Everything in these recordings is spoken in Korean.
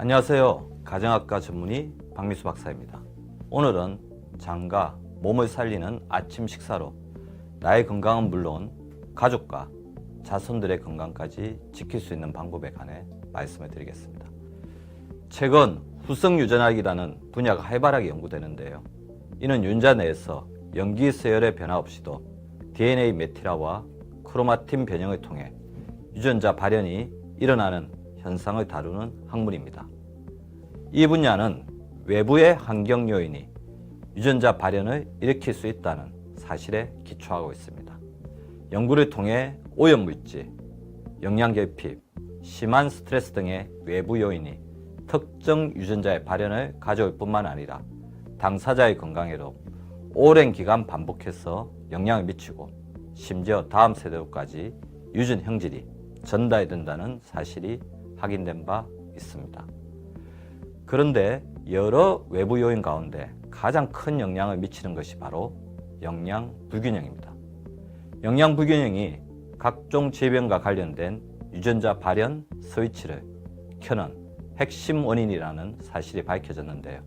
안녕하세요. 가정학과 전문의 박미수 박사입니다. 오늘은 장과 몸을 살리는 아침 식사로 나의 건강은 물론 가족과 자손들의 건강까지 지킬 수 있는 방법에 관해 말씀을 드리겠습니다. 최근 후성유전학이라는 분야가 활발하게 연구되는데요. 이는 유전자 내에서 염기서열의 변화 없이도 DNA 메티라와 크로마틴 변형을 통해 유전자 발현이 일어나는 현상을 다루는 학문입니다. 이 분야는 외부의 환경 요인이 유전자 발현을 일으킬 수 있다는 사실에 기초하고 있습니다. 연구를 통해 오염물질, 영양결핍, 심한 스트레스 등의 외부 요인이 특정 유전자의 발현을 가져올 뿐만 아니라 당사자의 건강에도 오랜 기간 반복해서 영향을 미치고 심지어 다음 세대로까지 유전 형질이 전달된다는 사실이 확인된 바 있습니다. 그런데 여러 외부 요인 가운데 가장 큰 영향을 미치는 것이 바로 영양 불균형입니다. 영양 불균형이 각종 질병과 관련된 유전자 발현 스위치를 켜는 핵심 원인이라는 사실이 밝혀졌는데요.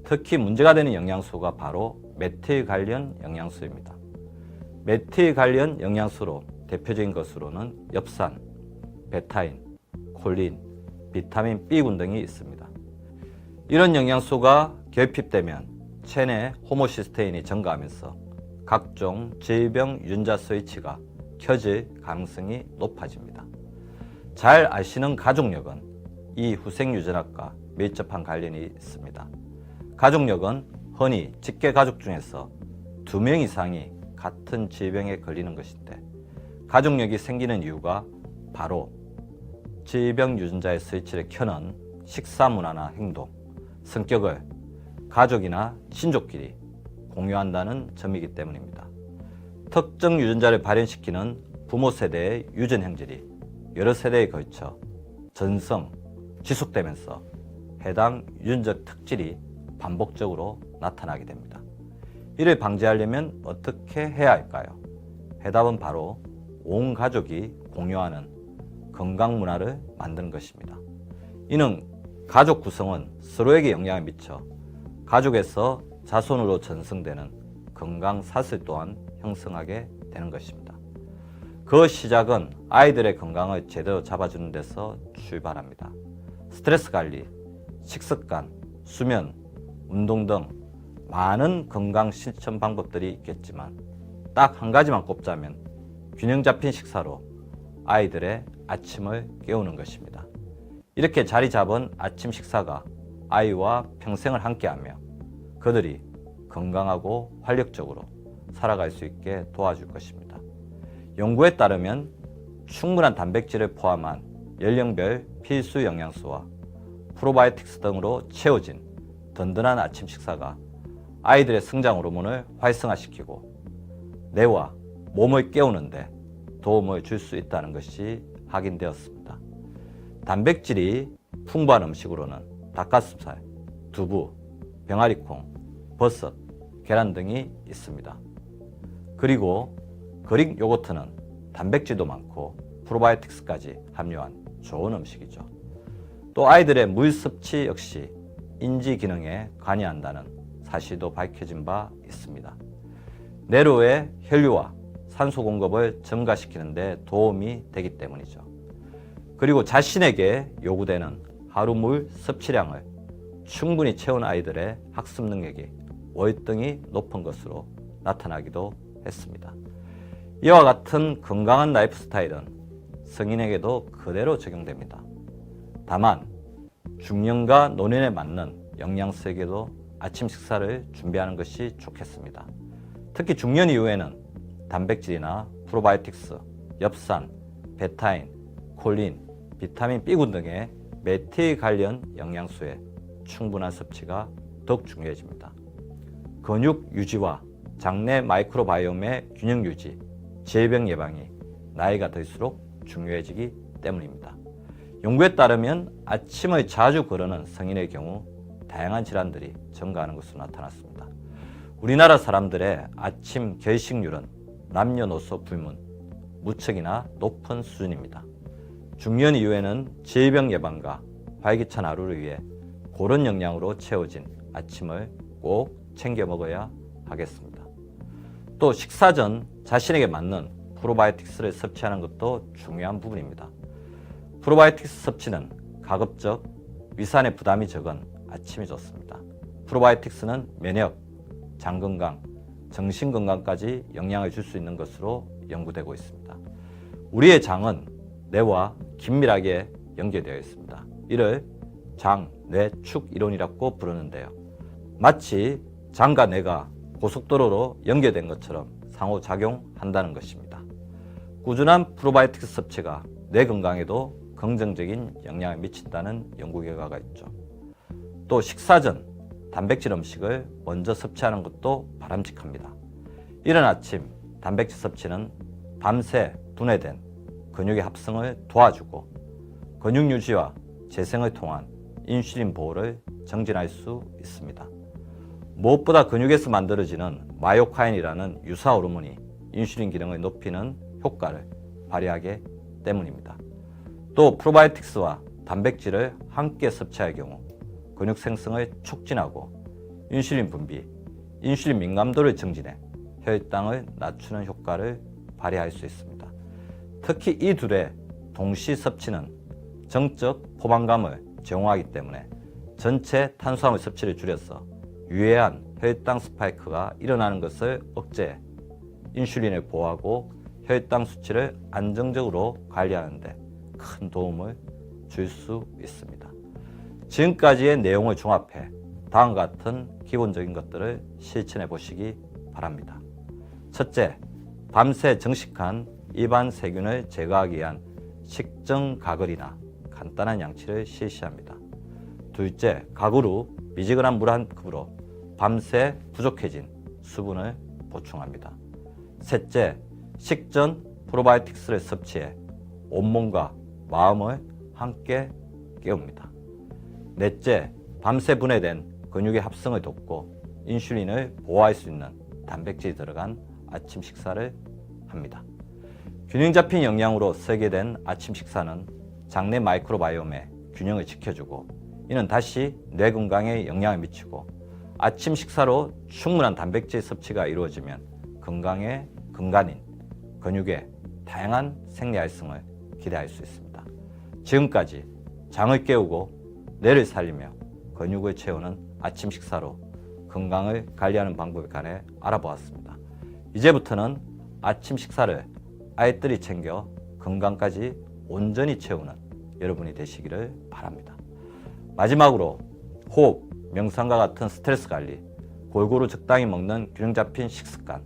특히 문제가 되는 영양소가 바로 메틸 관련 영양소입니다. 메틸 관련 영양소로 대표적인 것으로는 엽산, 베타인, 콜린, 비타민 B군 등이 있습니다. 이런 영양소가 결핍되면 체내 호모시스테인이 증가하면서 각종 질병 유전자 스위치가 켜질 가능성이 높아집니다. 잘 아시는 가족력은 이 후생유전학과 밀접한 관련이 있습니다. 가족력은 흔히 직계가족 중에서 2명 이상이 같은 질병에 걸리는 것인데, 가족력이 생기는 이유가 바로 질병 유전자의 스위치를 켜는 식사 문화나 행동, 성격을 가족이나 친족끼리 공유한다는 점이기 때문입니다. 특정 유전자를 발현시키는 부모 세대의 유전 형질이 여러 세대에 걸쳐 전성, 지속되면서 해당 유전적 특질이 반복적으로 나타나게 됩니다. 이를 방지하려면 어떻게 해야 할까요? 해답은 바로 온 가족이 공유하는 건강 문화를 만드는 것입니다. 이는 가족 구성은 서로에게 영향을 미쳐 가족에서 자손으로 전승되는 건강 사슬 또한 형성하게 되는 것입니다. 그 시작은 아이들의 건강을 제대로 잡아주는 데서 출발합니다. 스트레스 관리, 식습관, 수면, 운동 등 많은 건강 실천 방법들이 있겠지만 딱 한 가지만 꼽자면 균형 잡힌 식사로 아이들의 아침을 깨우는 것입니다. 이렇게 자리 잡은 아침 식사가 아이와 평생을 함께하며 그들이 건강하고 활력적으로 살아갈 수 있게 도와줄 것입니다. 연구에 따르면 충분한 단백질을 포함한 연령별 필수 영양소와 프로바이오틱스 등으로 채워진 든든한 아침 식사가 아이들의 성장 호르몬을 활성화시키고 뇌와 몸을 깨우는데 도움을 줄 수 있다는 것이 확인되었습니다. 단백질이 풍부한 음식으로는 닭가슴살, 두부, 병아리콩, 버섯, 계란 등이 있습니다. 그리고 그릭 요거트는 단백질도 많고 프로바이오틱스까지 함유한 좋은 음식이죠. 또 아이들의 물 섭취 역시 인지 기능에 관여한다는 사실도 밝혀진 바 있습니다. 뇌로의 혈류와 산소 공급을 증가시키는 데 도움이 되기 때문이죠. 그리고 자신에게 요구되는 하루 물 섭취량을 충분히 채운 아이들의 학습 능력이 월등히 높은 것으로 나타나기도 했습니다. 이와 같은 건강한 라이프 스타일은 성인에게도 그대로 적용됩니다. 다만 중년과 노년에 맞는 영양소에게도 아침 식사를 준비하는 것이 좋겠습니다. 특히 중년 이후에는 단백질이나 프로바이오틱스, 엽산, 베타인, 콜린, 비타민 B군 등의 메틸 관련 영양소의 충분한 섭취가 더욱 중요해집니다. 근육 유지와 장내 마이크로바이옴의 균형 유지, 질병 예방이 나이가 들수록 중요해지기 때문입니다. 연구에 따르면 아침을 자주 거르는 성인의 경우 다양한 질환들이 증가하는 것으로 나타났습니다. 우리나라 사람들의 아침 결식률은 남녀노소 불문, 무척이나 높은 수준입니다. 중년 이후에는 질병 예방과 활기찬 하루를 위해 고른 영양으로 채워진 아침을 꼭 챙겨 먹어야 하겠습니다. 또 식사 전 자신에게 맞는 프로바이오틱스를 섭취하는 것도 중요한 부분입니다. 프로바이오틱스 섭취는 가급적 위산의 부담이 적은 아침이 좋습니다. 프로바이오틱스는 면역, 장 건강, 정신 건강까지 영향을 줄 수 있는 것으로 연구되고 있습니다. 우리의 장은 뇌와 긴밀하게 연결되어 있습니다. 이를 장, 뇌, 축 이론이라고 부르는데요. 마치 장과 뇌가 고속도로로 연결된 것처럼 상호작용한다는 것입니다. 꾸준한 프로바이오틱스 섭취가 뇌 건강에도 긍정적인 영향을 미친다는 연구 결과가 있죠. 또 식사 전 단백질 음식을 먼저 섭취하는 것도 바람직합니다. 이른 아침 단백질 섭취는 밤새 분해된 근육의 합성을 도와주고 근육 유지와 재생을 통한 인슐린 보호를 정진할 수 있습니다. 무엇보다 근육에서 만들어지는 마이오카인이라는 유사 호르몬이 인슐린 기능을 높이는 효과를 발휘하기 때문입니다. 또 프로바이오틱스와 단백질을 함께 섭취할 경우 근육 생성을 촉진하고 인슐린 분비, 인슐린 민감도를 증진해 혈당을 낮추는 효과를 발휘할 수 있습니다. 특히 이 둘의 동시 섭취는 정적 포만감을 제공하기 때문에 전체 탄수화물 섭취를 줄여서 유해한 혈당 스파이크가 일어나는 것을 억제해 인슐린을 보호하고 혈당 수치를 안정적으로 관리하는 데 큰 도움을 줄 수 있습니다. 지금까지의 내용을 종합해 다음과 같은 기본적인 것들을 실천해 보시기 바랍니다. 첫째, 밤새 정식한 입안 세균을 제거하기 위한 식전 가글이나 간단한 양치를 실시합니다. 둘째, 가글 후 미지근한 물 한 컵으로 밤새 부족해진 수분을 보충합니다. 셋째, 식전 프로바이오틱스를 섭취해 온몸과 마음을 함께 깨웁니다. 넷째, 밤새 분해된 근육의 합성을 돕고 인슐린을 보호할 수 있는 단백질이 들어간 아침 식사를 합니다. 균형 잡힌 영양으로 설계된 아침 식사는 장내 마이크로바이옴의 균형을 지켜주고 이는 다시 뇌 건강에 영향을 미치고 아침 식사로 충분한 단백질 섭취가 이루어지면 건강의 근간인 근육의 다양한 생리 활성을 기대할 수 있습니다. 지금까지 장을 깨우고 뇌를 살리며 근육을 채우는 아침 식사로 건강을 관리하는 방법에 관해 알아보았습니다. 이제부터는 아침 식사를 알뜰히 챙겨 건강까지 온전히 채우는 여러분이 되시기를 바랍니다. 마지막으로 호흡, 명상과 같은 스트레스 관리, 골고루 적당히 먹는 균형 잡힌 식습관,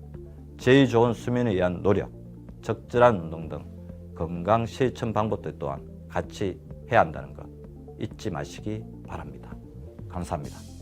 제일 좋은 수면에 의한 노력, 적절한 운동 등 건강 실천 방법들 또한 같이 해야 한다는 것 잊지 마시기 바랍니다. 감사합니다.